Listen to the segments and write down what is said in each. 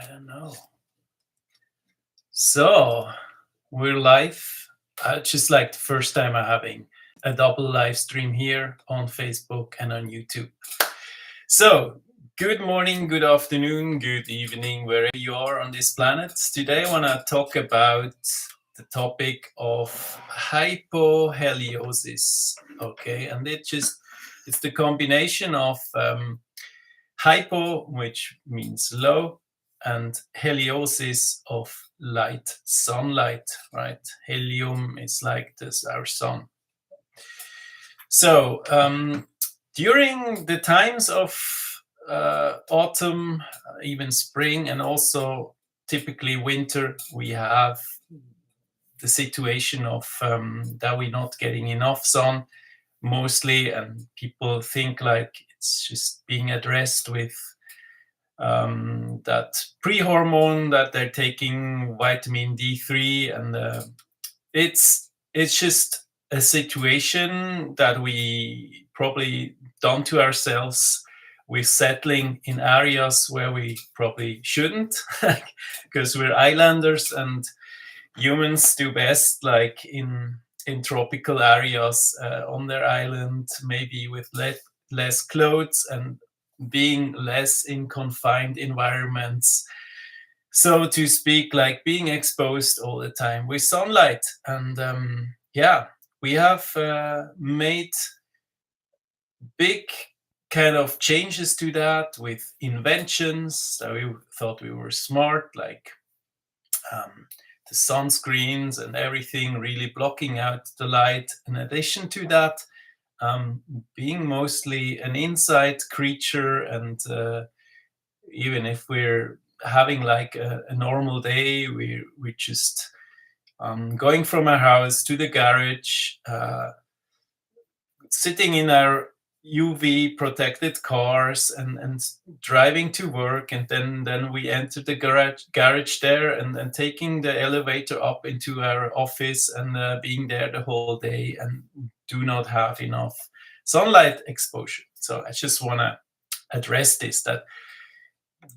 I don't know. So we're live. Just like the first time I'm having a double live stream here on Facebook and on YouTube. So good morning, good afternoon, good evening, wherever you are on this planet. Today I want to talk about the topic of hypoheliosis. Okay, and it's the combination of hypo, which means low, and heliosis of light, sunlight, right? Helium is like this, our sun. So during the times of autumn, even spring, and also typically winter, we have the situation of that we're not getting enough sun mostly, and people think like it's just being addressed with that pre-hormone that they're taking, vitamin D3, and it's just a situation that we probably done to ourselves with settling in areas where we probably shouldn't, because we're islanders and humans do best like in tropical areas on their island, maybe with less clothes and being less in confined environments, so to speak, like being exposed all the time with sunlight. And we have made big kind of changes to that with inventions that we thought we were smart, like the sunscreens and everything really blocking out the light. In addition to that, being mostly an inside creature, and even if we're having like a normal day, we're just going from our house to the garage, sitting in our UV protected cars and driving to work, and then we enter the garage there, and taking the elevator up into our office, and being there the whole day, and do not have enough sunlight exposure. So I just want to address this, that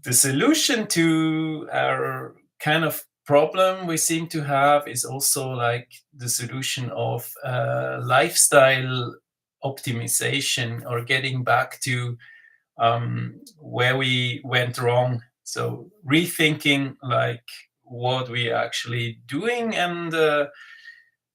the solution to our kind of problem we seem to have is also like the solution of lifestyle optimization, or getting back to where we went wrong. So rethinking like what we're actually doing, and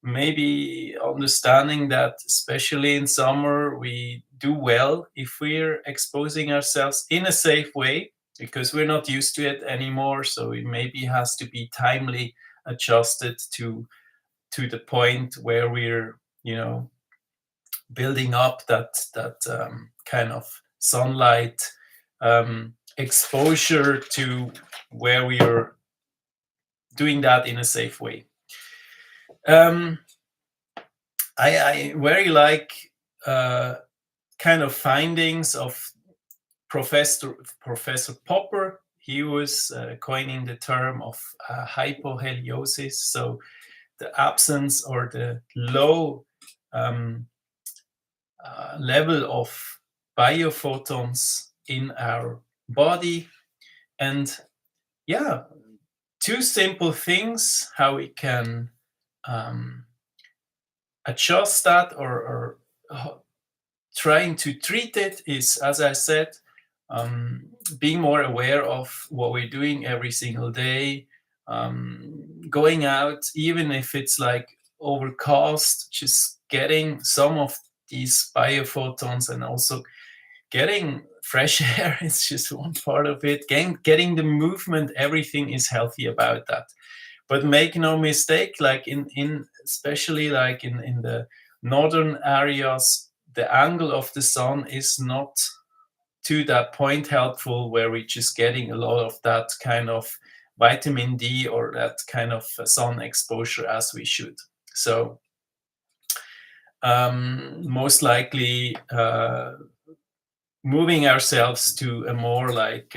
maybe understanding that especially in summer we do well if we're exposing ourselves in a safe way, because we're not used to it anymore. So it maybe has to be timely adjusted to the point where we're building up that kind of sunlight exposure to where we are doing that in a safe way. I very like kind of findings of Professor Popp. He was coining the term of hypoheliosis, so the absence or the low level of biophotons in our body. And two simple things how we can adjust that, or trying to treat it, is, as I said, being more aware of what we're doing every single day, going out, even if it's like overcast, just getting some of these biophotons, and also getting fresh air is just one part of it. Getting the movement, everything is healthy about that. But make no mistake, like in especially like in the northern areas, the angle of the sun is not to that point helpful, where we're just getting a lot of that kind of vitamin D or that kind of sun exposure as we should. So most likely moving ourselves to a more like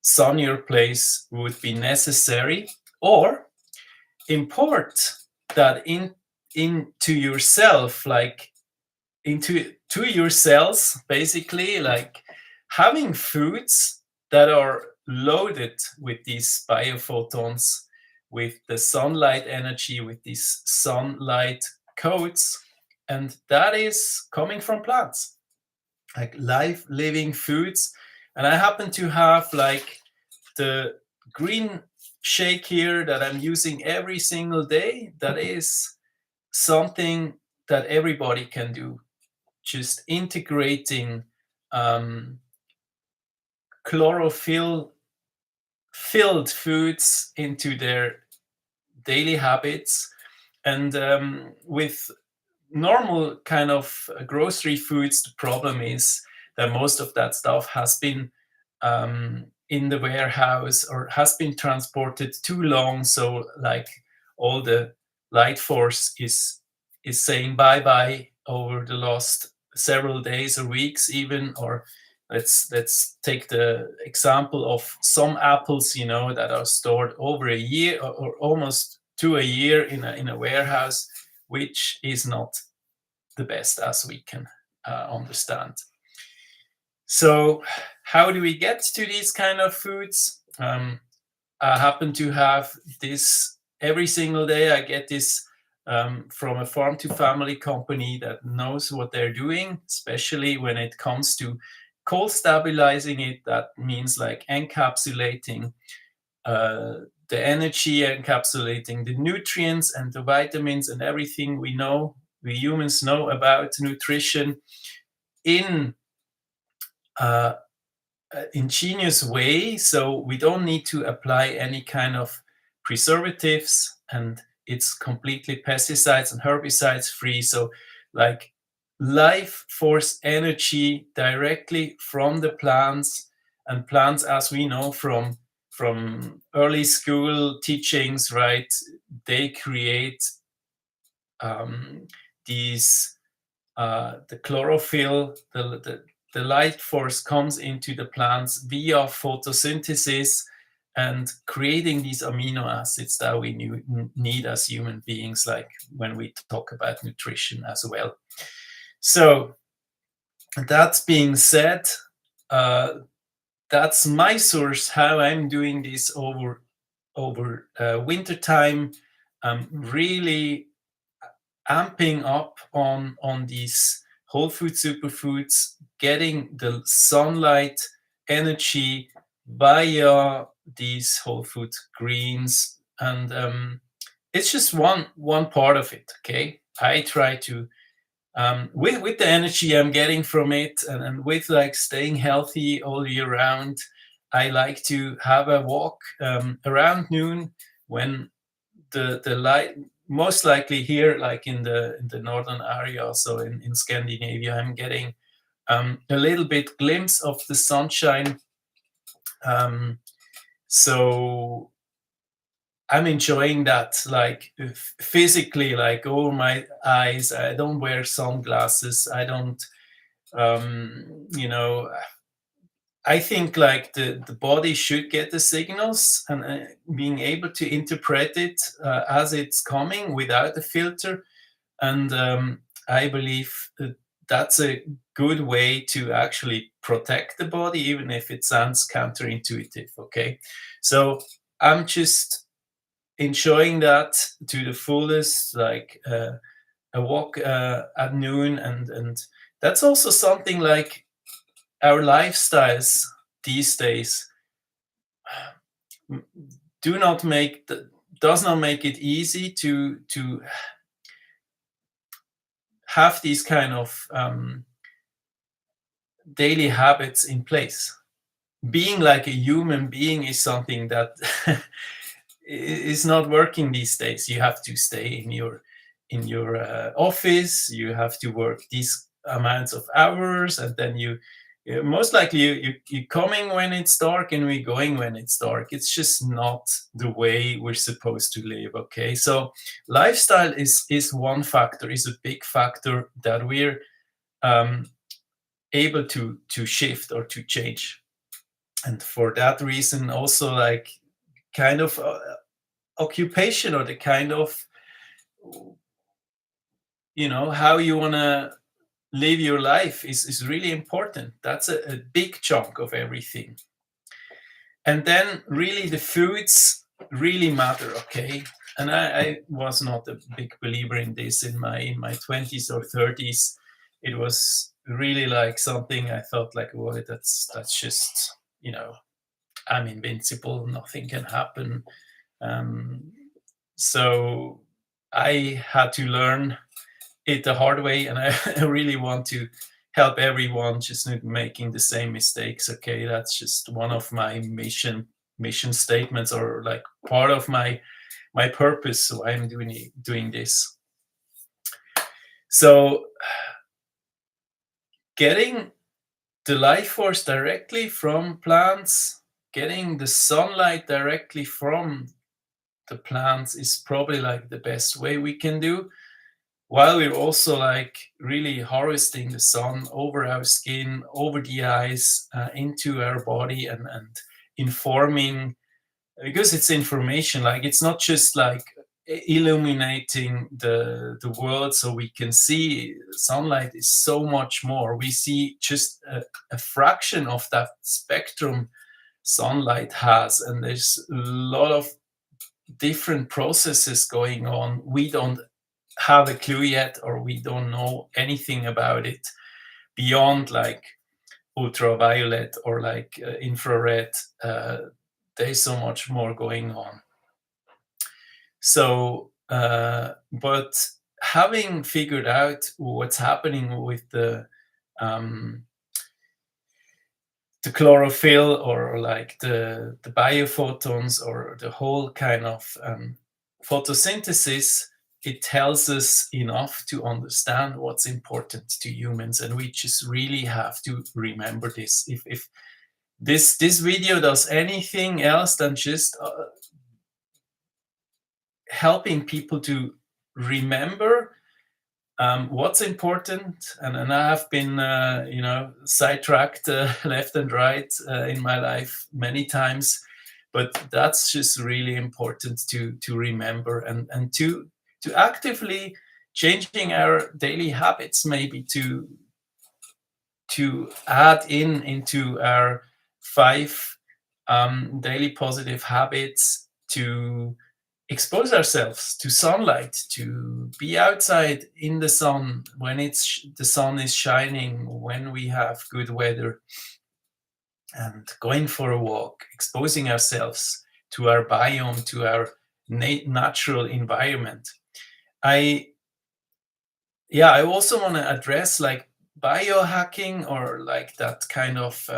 sunnier place would be necessary, or import that into yourself, like to your cells, basically, like having foods that are loaded with these biophotons, with the sunlight energy, with these sunlight codes, and that is coming from plants, like live living foods. And I happen to have like the green shake here that I'm using every single day. That is something that everybody can do, just integrating um, chlorophyll filled foods into their daily habits. And with normal kind of grocery foods, the problem is that most of that stuff has been in the warehouse or has been transported too long. So like all the light force is saying bye bye over the last several days or weeks even. Or let's take the example of some apples, that are stored over a year or almost to a year in a warehouse, which is not the best as we can understand. So, how do we get to these kind of foods? I happen to have this every single day. I get this from a farm to family company that knows what they're doing, especially when it comes to cold stabilizing it. That means like encapsulating uh, the energy, encapsulating the nutrients and the vitamins and everything we humans know about nutrition in uh, ingenious way, so we don't need to apply any kind of preservatives, and it's completely pesticides and herbicides free. So like life force energy directly from the plants. And plants, as we know from early school teachings, right, they create um, these the chlorophyll, the light force comes into the plants via photosynthesis and creating these amino acids that we need as human beings, like when we talk about nutrition as well. So that being said, uh, that's my source, how I'm doing this over winter time. I'm really amping up on these whole food superfoods, getting the sunlight energy via these whole food greens, and it's just one part of it. Okay, I try to with the energy I'm getting from it, and with like staying healthy all year round. I like to have a walk around noon when the light, most likely here like in the northern area, so in Scandinavia, I'm getting a little bit glimpse of the sunshine. Um, so I'm enjoying that, like physically, like over my eyes. I don't wear sunglasses. I don't you know I think like the body should get the signals, and being able to interpret it as it's coming without a filter. And I believe that's a good way to actually protect the body, even if it sounds counterintuitive. Okay, so I'm just enjoying that to the fullest, like a walk at noon, and that's also something like our lifestyles these days do not make does not make it easy to have these kind of daily habits in place. Being like a human being is something that is not working these days. You have to stay in your office. You have to work these amounts of hours, and then most likely you coming when it's dark and we going when it's dark. It's just not the way we're supposed to live. Okay, so lifestyle is one factor, is a big factor that we're um, able to shift or to change. And for that reason also, like kind of occupation, or the kind of how you want to live your life is really important. That's a big chunk of everything. And then really the foods really matter, okay? And I was not a big believer in this in my 20s or 30s. It was really like something I thought like, well, that's just, you know, I'm invincible, nothing can happen. Um, so I had to learn it the hard way, and I, I really want to help everyone just not making the same mistakes. Okay, that's just one of my mission statements, or like part of my purpose. So I'm doing this. So getting the life force directly from plants, getting the sunlight directly from the plants is probably like the best way we can do, while we're also like really harvesting the sun over our skin, over the eyes, into our body, and informing, because it's information. Like it's not just like illuminating the world so we can see. Sunlight is so much more. We see just a fraction of that spectrum sunlight has, and there's a lot of different processes going on. We don't have a clue yet, or we don't know anything about it beyond like ultraviolet or like infrared. There's so much more going on. So, but having figured out what's happening with um, the chlorophyll, or like the biophotons, or the whole kind of photosynthesis, it tells us enough to understand what's important to humans, and we just really have to remember this. If this video does anything else than just helping people to remember what's important, and I have been, sidetracked left and right in my life many times, but that's just really important to remember, and to actively changing our daily habits, maybe to add into our 5 daily positive habits, to expose ourselves to sunlight, to be outside in the sun when the sun is shining, when we have good weather, and going for a walk, exposing ourselves to our biome, to our natural environment. I I also want to address like biohacking, or like that kind of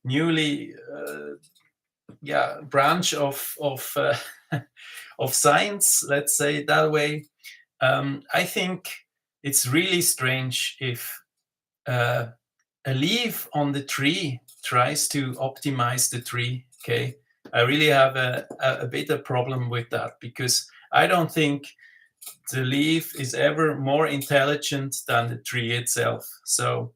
newly branch of of science, let's say it that way. I think it's really strange if uh, a leaf on the tree tries to optimize the tree. Okay, I really have a bit of problem with that, because I don't think the leaf is ever more intelligent than the tree itself. So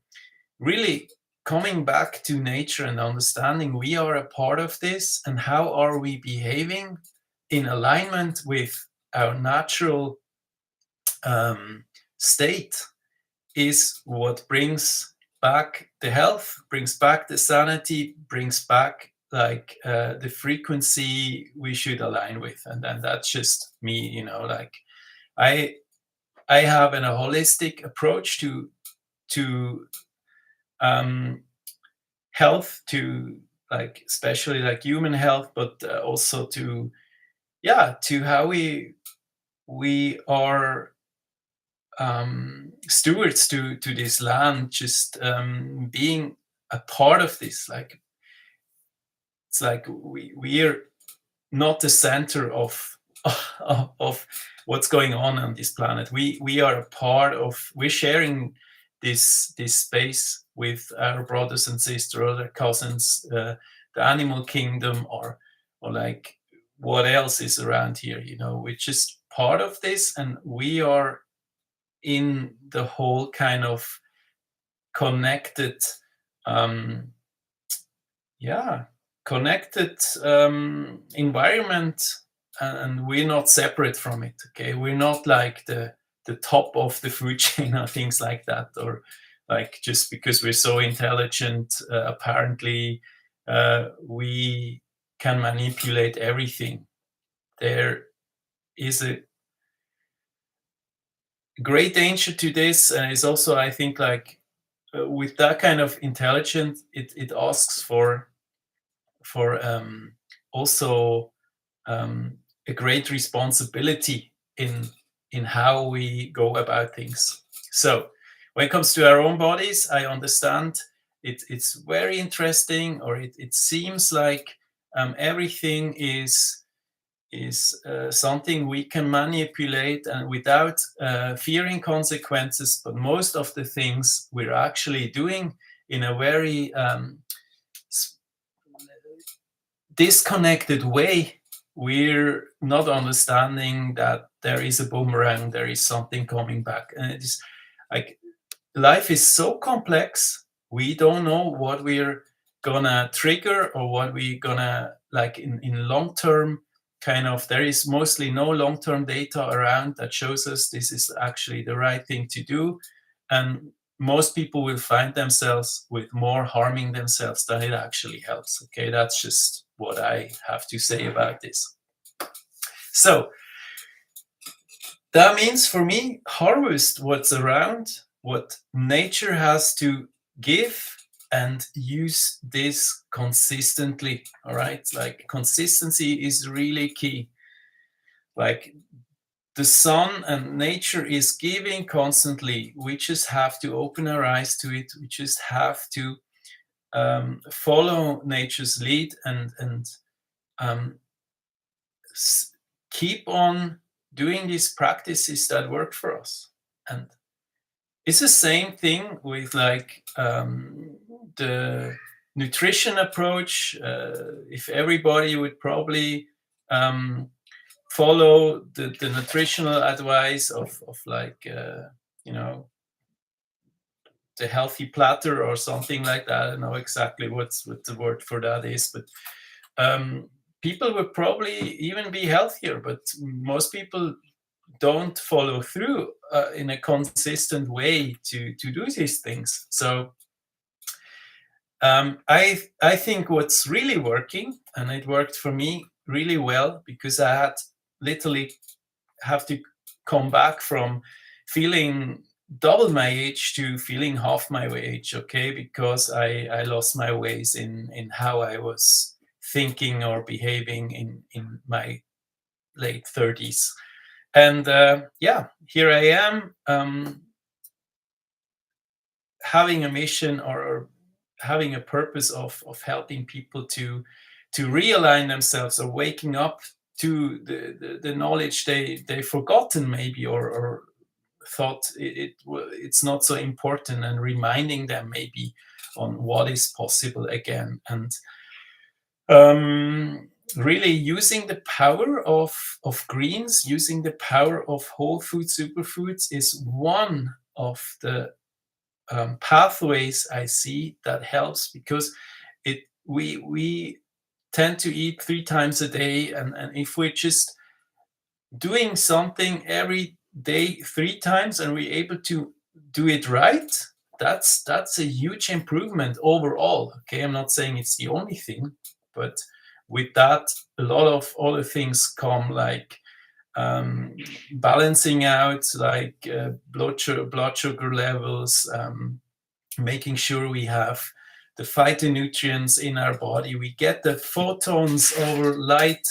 really coming back to nature and understanding we are a part of this, and how are we behaving in alignment with our natural state, is what brings back the health, brings back the sanity, brings back like the frequency we should align with. And then that's just me, like I I have a holistic approach to um, health, to like especially like human health, but also to to how we are stewards to this land, just being a part of this. Like it's like we're not the center of of what's going on this planet. We are a part of. We're sharing this space with our brothers and sisters, other cousins, the animal kingdom, or like what else is around here. We're just part of this, and we are in the whole kind of connected, um, yeah, connected environment, and we're not separate from it. Okay, we're not like the top of the food chain or things like that, or like just because we're so intelligent, apparently we can manipulate everything. There is a great danger to this, and it's also, I think, like with that kind of intelligence, it asks for also um, a great responsibility in how we go about things. So when it comes to our own bodies, I understand it's very interesting, or it seems like everything is something we can manipulate and without fearing consequences. But most of the things we're actually doing in a very disconnected way. We're not understanding that there is a boomerang, there is something coming back. And it is like life is so complex. We don't know what we're gonna trigger or what we're gonna like in long term. Kind of, there is mostly no long term data around that shows us this is actually the right thing to do. And most people will find themselves with more harming themselves than it actually helps. Okay, that's just what I have to say about this. So that means for me, harvest what's around, what nature has to give, and use this consistently. All right, like consistency is really key. Like the sun and nature is giving constantly. We just have to open our eyes to it. We just have to follow nature's lead and um, keep on doing these practices that work for us. And it's the same thing with like the nutrition approach. If everybody would probably follow the nutritional advice of like you know, the healthy platter or something like that. I don't know exactly what the word for that is, but people would probably even be healthier. But most people don't follow through in a consistent way to do these things. So I think what's really working, and it worked for me really well, because I had literally have to come back from feeling double my age to feeling half my age, okay, because I lost my ways in how I was thinking or behaving in my late 30s. And yeah, here I am, having a mission, or having a purpose of helping people to realign themselves, or waking up to the knowledge they've forgotten maybe, or thought it's not so important, and reminding them maybe on what is possible again. And really using the power of greens, using the power of whole food superfoods is one of the pathways I see that helps, because we tend to eat 3 times a day, and if we're just doing something every day 3 times and we're able to do it right, that's a huge improvement overall. Okay, I'm not saying it's the only thing, but with that, a lot of other things come, like balancing out, like blood sugar levels, making sure we have the phytonutrients in our body. We get the photons over light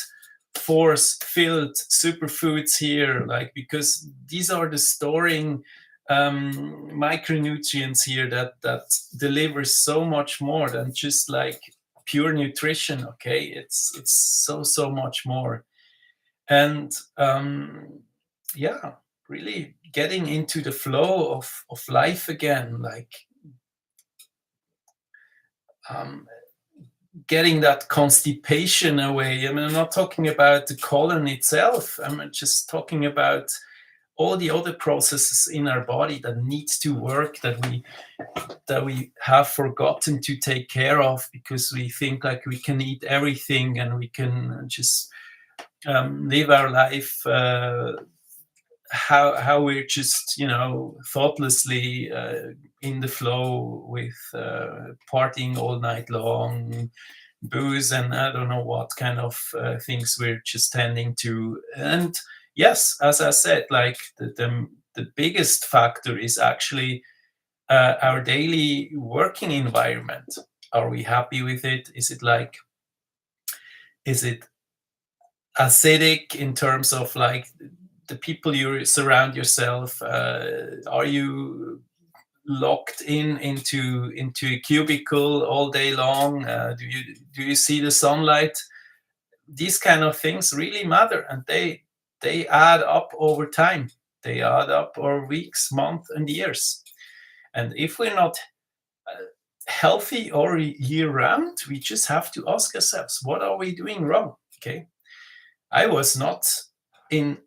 force filled superfoods here, like, because these are the storing micronutrients here that delivers so much more than just like pure nutrition. Okay, it's so much more. And yeah, really getting into the flow of life again, like um, getting that constipation away. I mean, I'm not talking about the colon itself. I'm just talking about all the other processes in our body that needs to work, that we have forgotten to take care of, because we think like we can eat everything and we can just live our life how we're just, thoughtlessly in the flow with partying all night long, booze and I don't know what kind of things we're just tending to. And yes, as I said, like the biggest factor is actually our daily working environment. Are we happy with it? Is it acidic in terms of like the people you surround yourself? Are you locked into a cubicle all day long? Do you see the sunlight? These kind of things really matter, and they add up over time. They add up over weeks, months, and years. And if we're not healthy or year round, we just have to ask ourselves, what are we doing wrong? Okay. I was not in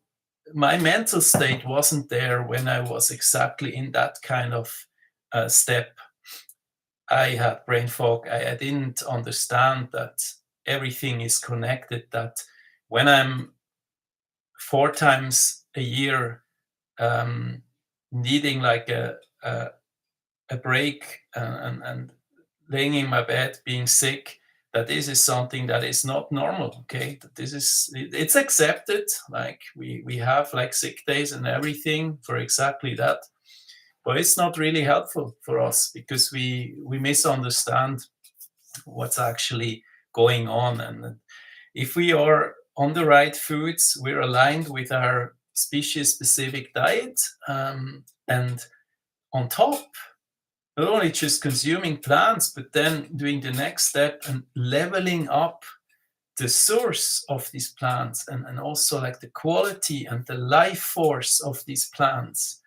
my mental state wasn't there when I was exactly in that kind of step. I had brain fog. I didn't understand that everything is connected. That when I'm 4 times a year um, needing like a break and laying in my bed being sick, that this is something that is not normal. Okay, that this is it's accepted, like we have like sick days and everything for exactly that, but it's not really helpful for us because we misunderstand what's actually going on. And if we are on the right foods, we're aligned with our species specific diet, and on top, not only just consuming plants, but then doing the next step and leveling up the source of these plants, and also like the quality and the life force of these plants,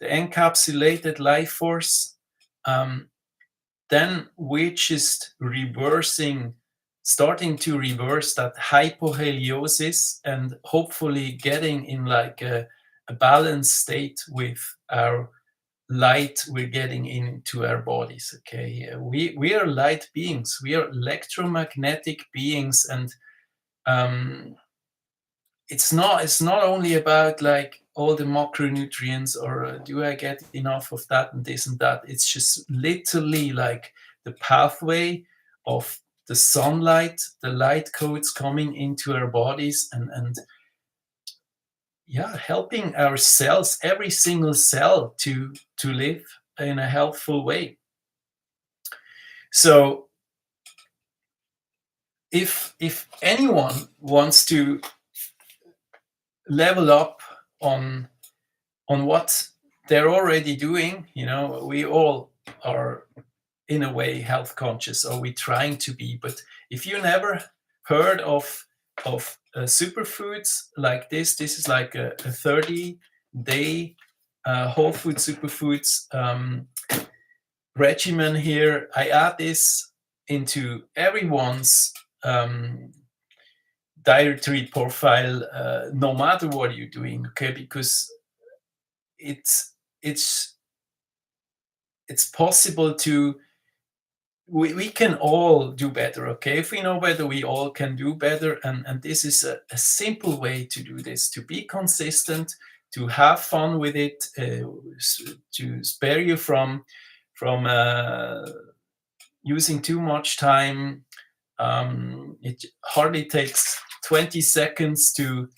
the encapsulated life force. um, then we're just reversing, starting to reverse that hypoheliosis and hopefully getting in like a balanced state with our light we're getting into our bodies. Okay, we are light beings, we are electromagnetic beings, and um, it's not only about like all the macronutrients or do I get enough of that and this and that. It's just literally like the pathway of the sunlight, the light codes coming into our bodies, and yeah, helping our cells, every single cell, to live in a healthful way. So if anyone wants to level up on what they're already doing, we all are in a way health conscious, or we trying to be. But if you never heard of superfoods like this is like a 30-day whole food superfoods regimen here. I add this into everyone's um, dietary profile, no matter what you're doing, okay? Because it's it's it's possible to we can all do better, okay? If we know better, we all can do better, and this is a simple way to do this, to be consistent, to have fun with it, to spare you from using too much time. It hardly takes 20 seconds to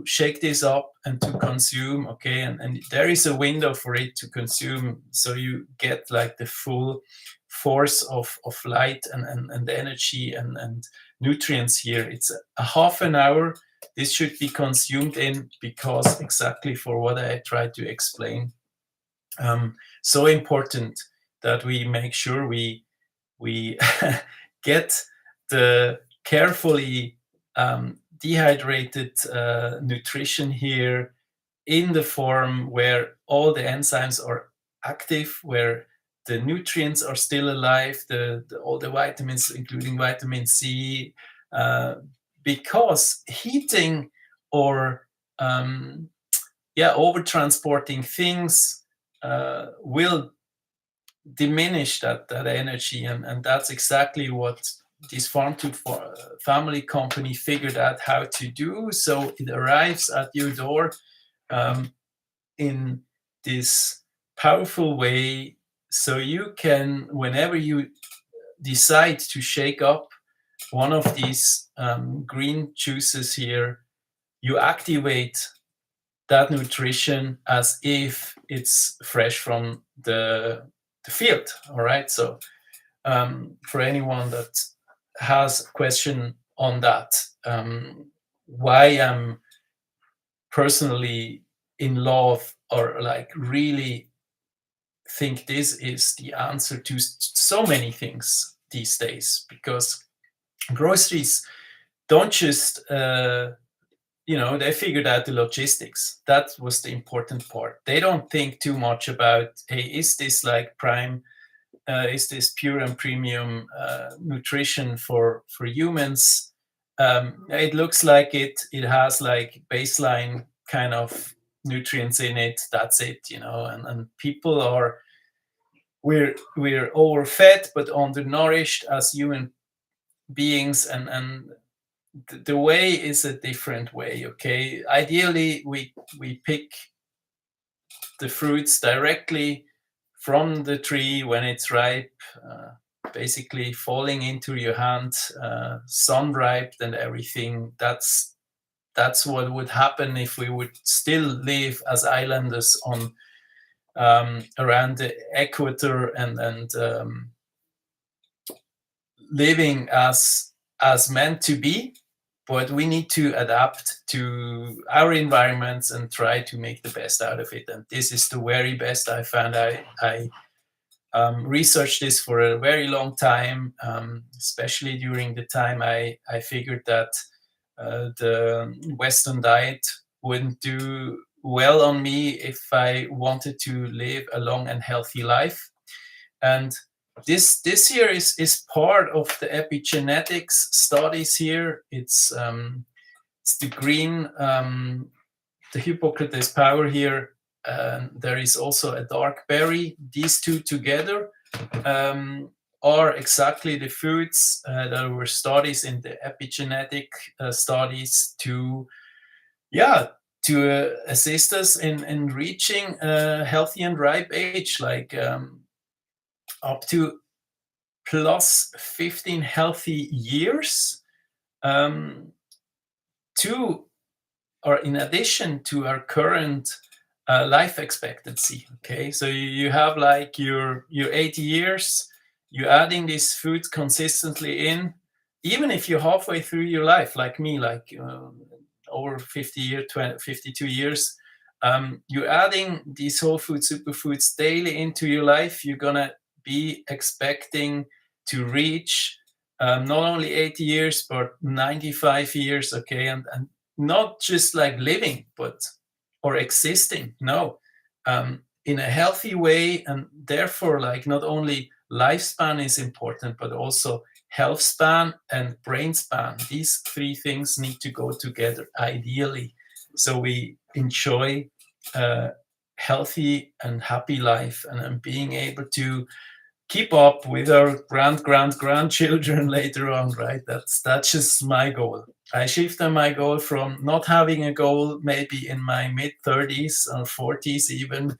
shake this up and to consume, okay? And there is a window for it to consume, so you get like the full force of light and energy and nutrients here. It's a half an hour this should be consumed in, because exactly for what I tried to explain. So important that we make sure we get the carefully dehydrated nutrition here in the form where all the enzymes are active, where the nutrients are still alive, all the vitamins, including vitamin C, uh, because heating or over transporting things will diminish that energy, and that's exactly what this farm to family company figured out how to do. So it arrives at your door in this powerful way, so you can, whenever you decide to shake up one of these green juices here, you activate that nutrition as if it's fresh from the field. All right. So for anyone that has a question on that, why I'm personally in love or like really think this is the answer to so many things these days, because groceries don't just they figured out the logistics. That was the important part. They don't think too much about, hey, is this like prime, is this pure and premium nutrition for humans? It looks like it has like baseline kind of nutrients in it. That's it, and people are, we're overfed but undernourished as human beings, and the way is a different way. Okay, ideally we pick the fruits directly from the tree when it's ripe, basically falling into your hand, sun ripe and everything. That's what would happen if we would still live as islanders on around the equator, and living as meant to be. But we need to adapt to our environments and try to make the best out of it. And this is the very best I found. I researched this for a very long time, especially during the time I figured that the Western diet wouldn't do well on me if I wanted to live a long and healthy life. And this here is part of the epigenetics studies here. It's the green, the Hippocrates power here. There is also a dark berry. These two together are exactly the foods. There were studies in the epigenetic studies to, yeah, to assist us in reaching a healthy and ripe age, like up to plus 15 healthy years, to or in addition to our current life expectancy. Okay, so you have like your 80 years, you're adding these foods consistently in, even if you're halfway through your life, like me, like over 50 years, 52 years, you're adding these whole food superfoods daily into your life. You're gonna be expecting to reach not only 80 years but 95 years. Okay, and not just like living but or existing, no, in a healthy way. And therefore, like, not only lifespan is important but also health span and brain span. These three things need to go together ideally, so we enjoy a healthy and happy life, and being able to keep up with our grandchildren later on, right? That's just my goal. I shifted my goal from not having a goal maybe in my mid 30s or 40s even,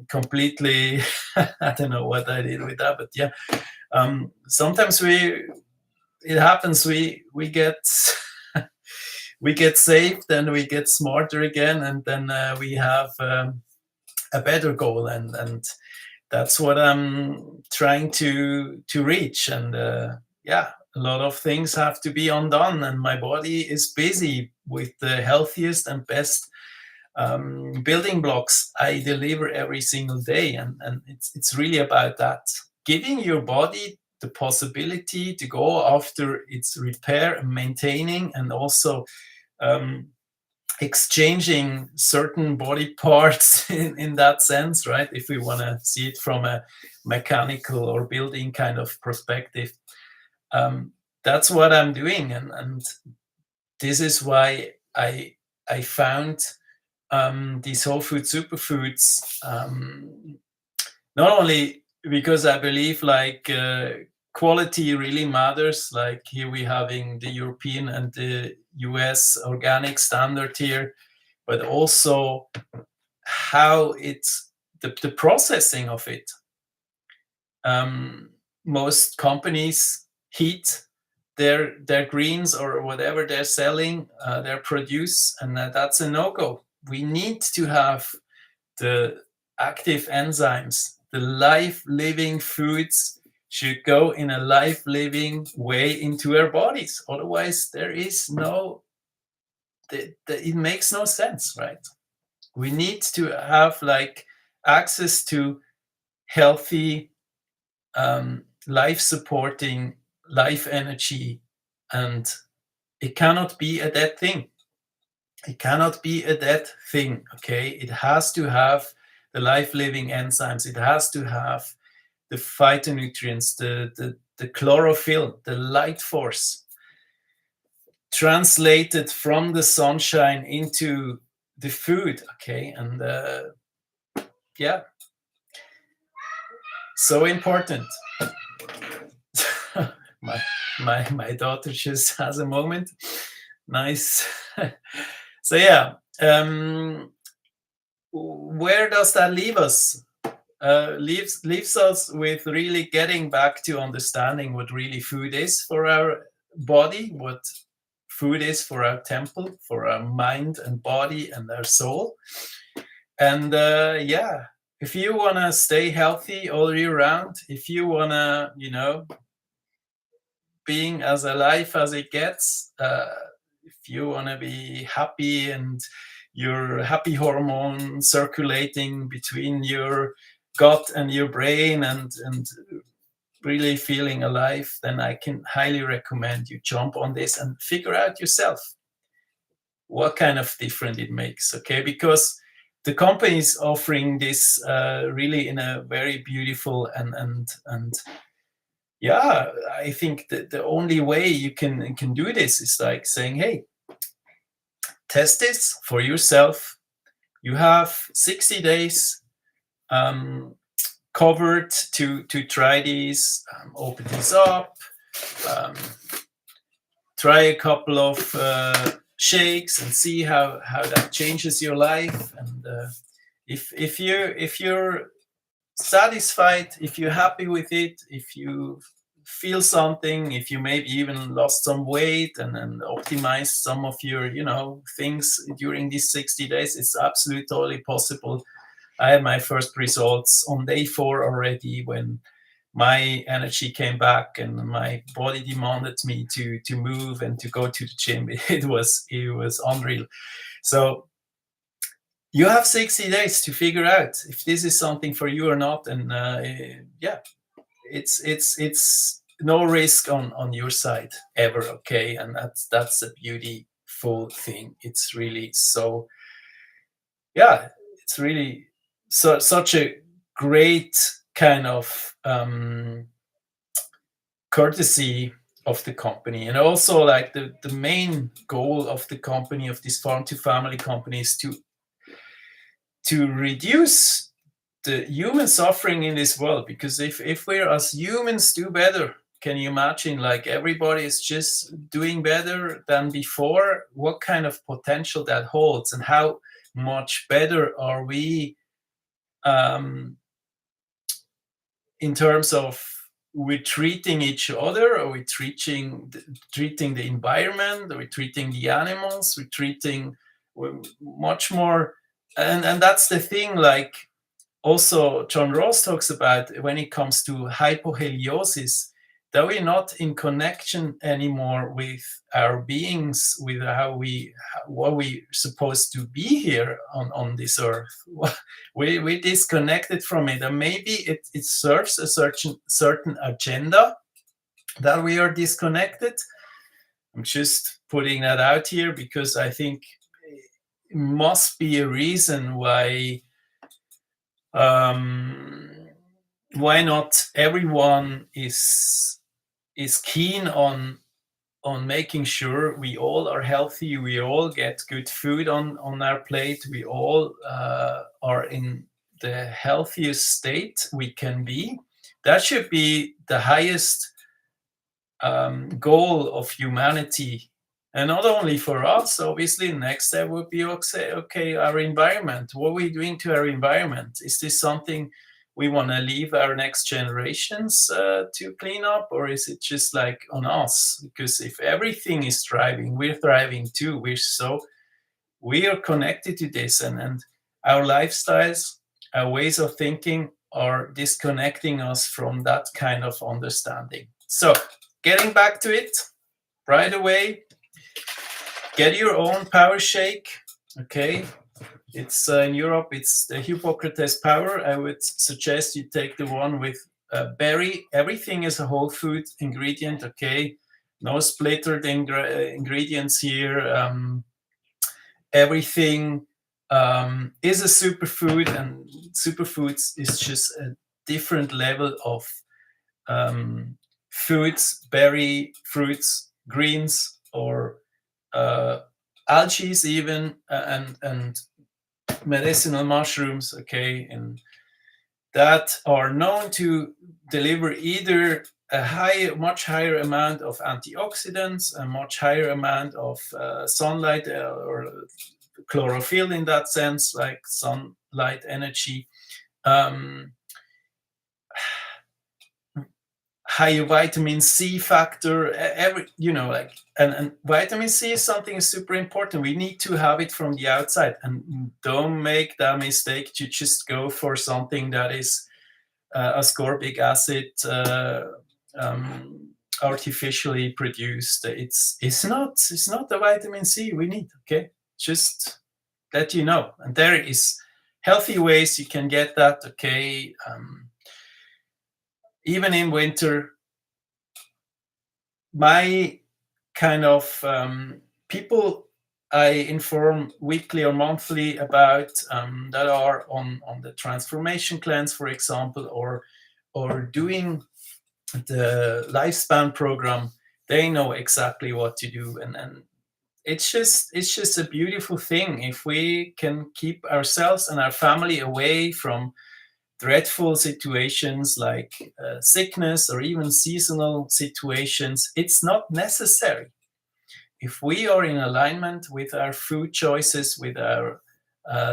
completely. I don't know what I did with that, but yeah, sometimes it happens, we get we get saved and we get smarter again, and then we have a better goal, and that's what I'm trying to reach. And yeah, a lot of things have to be undone, and my body is busy with the healthiest and best building blocks I deliver every single day. And it's really about that, giving your body the possibility to go after its repair and maintaining, and also um, exchanging certain body parts in that sense, right? If we want to see it from a mechanical or building kind of perspective, um, that's what I'm doing, and this is why I found these whole food superfoods, not only because I believe like quality really matters. Like here we having the European and the US organic standard here, but also how it's the processing of it. Most companies heat their greens or whatever they're selling, their produce, and that's a no-go. We need to have the active enzymes, the life living foods should go in a life living way into our bodies. Otherwise, there is no, it makes no sense, right? We need to have like access to healthy, life supporting, life energy, and it cannot be a dead thing. It cannot be a dead thing, okay? It has to have the life-living enzymes. It has to have the phytonutrients, the chlorophyll, the light force translated from the sunshine into the food, okay? And yeah, so important. my my daughter just has a moment. Nice. So yeah, where does that leave us? Leaves us with really getting back to understanding what really food is for our body, what food is for our temple, for our mind and body and our soul. And yeah, if you want to stay healthy all year round, if you want to, being as alive as it gets, if you want to be happy and your happy hormone circulating between your gut and your brain and really feeling alive, then I can highly recommend you jump on this and figure out yourself what kind of difference it makes, okay? Because the company is offering this really in a very beautiful and yeah, I think that the only way you can do this is like saying, hey, test this for yourself. You have 60 days covered to try these, open this up, um, try a couple of shakes and see how that changes your life. And if you're satisfied, if you're happy with it, if you feel something, if you maybe even lost some weight and optimized some of your things during these 60 days, it's absolutely totally possible. I had my first results on day 4 already, when my energy came back and my body demanded me to move and to go to the gym. It was unreal. So you have 60 days to figure out if this is something for you or not. And yeah, it's no risk on your side ever, okay? And that's a beautiful thing. It's really so, yeah, it's really such a great kind of courtesy of the company. And also, like, the main goal of the company, of this farm to family company, is to reduce the human suffering in this world. Because if we're, as humans, do better, can you imagine, like, everybody is just doing better than before, what kind of potential that holds, and how much better are we in terms of we're treating each other, or we're treating the environment, or we're treating the animals, we're treating much more. And that's the thing, like, also John Ross talks about, when it comes to hypoheliosis, that we're not in connection anymore with our beings, with what we're supposed to be here on this earth. We're disconnected from it, and maybe it serves a certain agenda that we are disconnected. I'm just putting that out here because I think it must be a reason why not everyone is keen on making sure we all are healthy, we all get good food on our plate, we all are in the healthiest state we can be. That should be the highest goal of humanity. And not only for us, obviously. Next step would be, okay, our environment. What are we doing to our environment? Is this something we want to leave our next generations to clean up, or is it just like on us? Because if everything is thriving, we're thriving too. We are connected to this, and our lifestyles, our ways of thinking are disconnecting us from that kind of understanding. So, getting back to it right away, get your own power shake. Okay, it's in Europe, it's the Hippocrates Power. I would suggest you take the one with berry. Everything is a whole food ingredient. Okay, no splittered ingredients here. Everything is a superfood, and superfoods is just a different level of um, foods, berry, fruits, greens, or uh, algae, even, and medicinal mushrooms. Okay, and that are known to deliver either much higher amount of antioxidants, a much higher amount of sunlight or chlorophyll in that sense, like sunlight energy, um, high vitamin C factor, every like, and vitamin C is something super important. We need to have it from the outside, and don't make that mistake to just go for something that is ascorbic acid um, artificially produced. It's not the vitamin C we need. Okay, just let you know. And there is healthy ways you can get that. Okay, even in winter. My kind of people I inform weekly or monthly about that are on the transformation cleanse, for example, or doing the lifespan program, they know exactly what to do, and it's just a beautiful thing if we can keep ourselves and our family away from dreadful situations like sickness or even seasonal situations. It's not necessary. If we are in alignment with our food choices, with our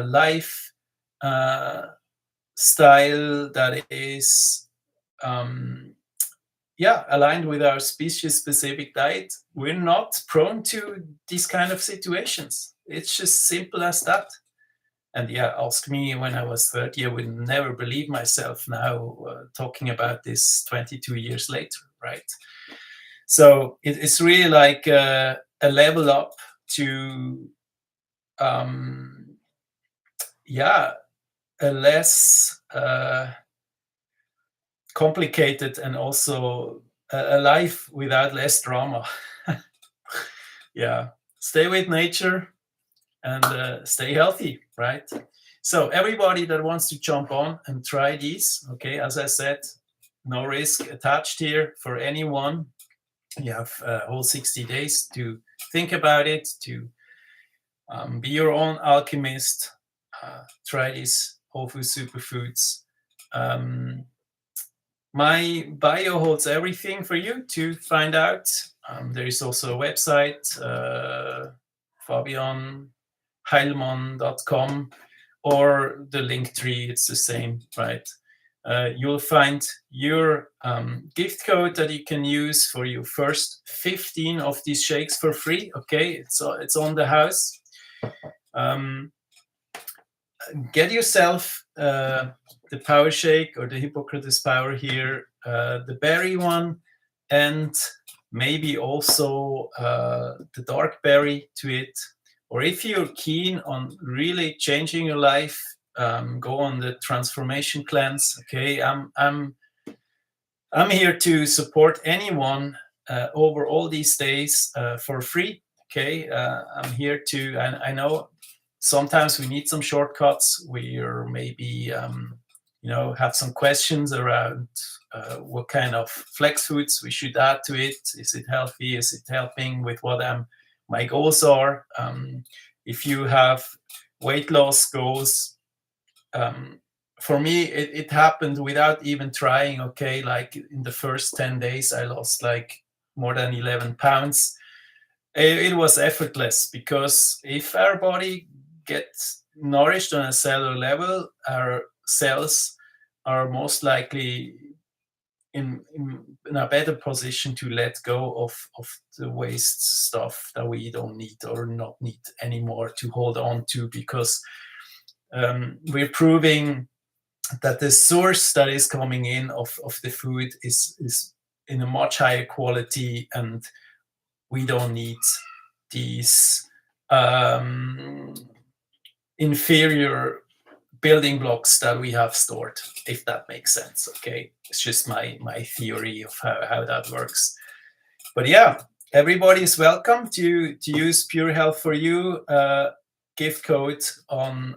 life uh, style that is aligned with our species specific diet, we're not prone to these kind of situations. It's just simple as that. And ask me when I was 30, I would never believe myself now talking about this 22 years later, right? So it's really like a level up to, um, a less complicated, and also a life without less drama. Yeah, stay with nature and stay healthy, right? So everybody that wants to jump on and try these, okay, as I said, no risk attached here for anyone. You have a whole 60 days to think about it, to be your own alchemist. Try these whole food superfoods. My bio holds everything for you to find out. There is also a website, fabianheilmann.com, or the link tree, it's the same, right? You'll find your gift code that you can use for your first 15 of these shakes for free. Okay, it's on the house. Get yourself the power shake or the Hippocrates Power here, the berry one, and maybe also the dark berry to it. Or if you're keen on really changing your life, go on the transformation cleanse. Okay, I'm here to support anyone over all these days for free. Okay, I'm here to, and I know sometimes we need some shortcuts. We are maybe have some questions around what kind of flex foods we should add to it. Is it healthy? Is it helping with what my goals are? If you have weight loss goals, for me, it happened without even trying. Okay, like in the first 10 days, I lost like more than 11 pounds. It was effortless, because if our body gets nourished on a cellular level, our cells are most likely in a better position to let go of the waste stuff that we don't need or not need anymore to hold on to, because we're proving that the source that is coming in of the food is in a much higher quality, and we don't need these um, inferior building blocks that we have stored, if that makes sense. Okay, it's just my theory of how that works. But yeah, everybody is welcome to use Pure Health for You gift code on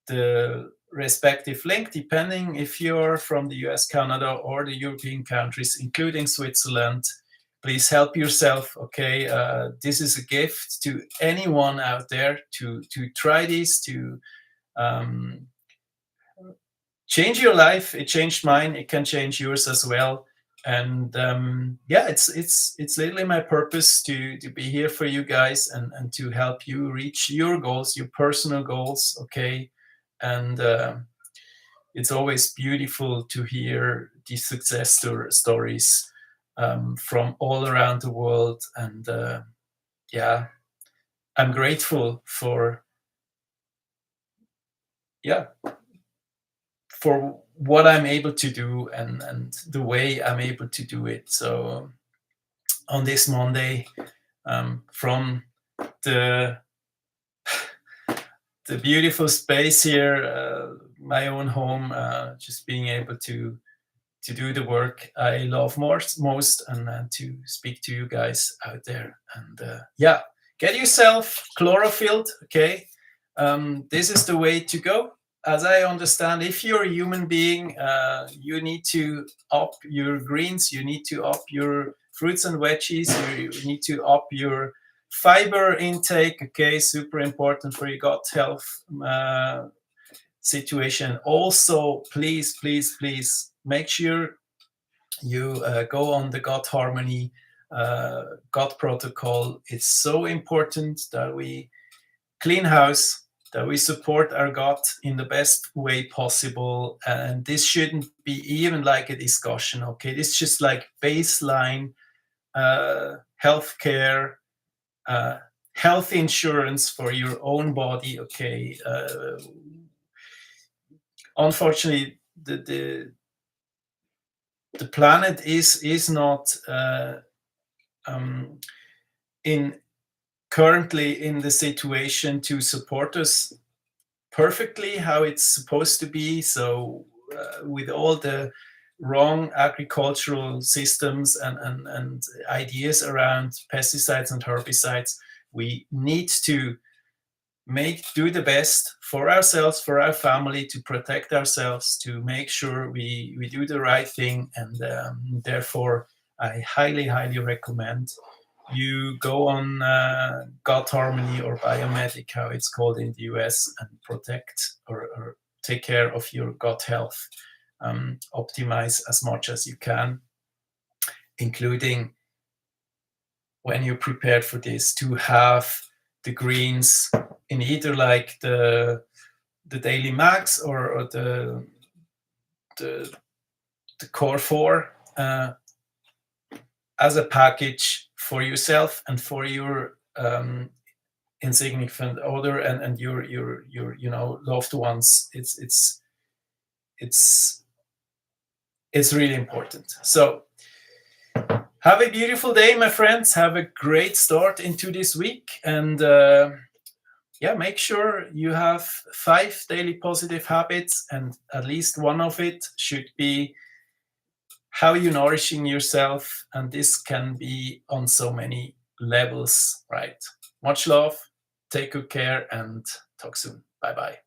the respective link, depending if you're from the US, Canada, or the European countries, including Switzerland. Please help yourself. Okay, this is a gift to anyone out there to try this, to um, change your life. It changed mine. It can change yours as well. And yeah, it's literally my purpose to be here for you guys, and to help you reach your goals, your personal goals. Okay, and it's always beautiful to hear these success stories from all around the world. And yeah, I'm grateful for, yeah, for what I'm able to do, and the way I'm able to do it. So on this Monday, from the beautiful space here, my own home, just being able to do the work I love most, and to speak to you guys out there. And yeah, get yourself chlorophylled. Okay, this is the way to go. As I understand, if you're a human being, you need to up your greens, you need to up your fruits and veggies, you need to up your fiber intake. Okay, super important for your gut health situation. Also, please make sure you go on the gut harmony, gut protocol. It's so important that we clean house, that we support our gut in the best way possible. And this shouldn't be even like a discussion. Okay, this is just like baseline healthcare, uh, health insurance for your own body. Okay, unfortunately, the planet is not um, in currently in the situation to support us perfectly how it's supposed to be. So with all the wrong agricultural systems and ideas around pesticides and herbicides, we need to do the best for ourselves, for our family, to protect ourselves, to make sure we do the right thing. And therefore, I highly recommend you go on gut harmony, or biomedic, how it's called in the US, and protect or take care of your gut health. Optimize as much as you can, including, when you're prepared for this, to have the greens in either like the Daily Max, or the Core 4 as a package for yourself and for your insignificant other, and your loved ones. It's really important. So have a beautiful day, my friends. Have a great start into this week. And yeah, make sure you have 5 daily positive habits, and at least one of it should be how you're nourishing yourself. And this can be on so many levels, right? Much love, take good care, and talk soon. Bye bye.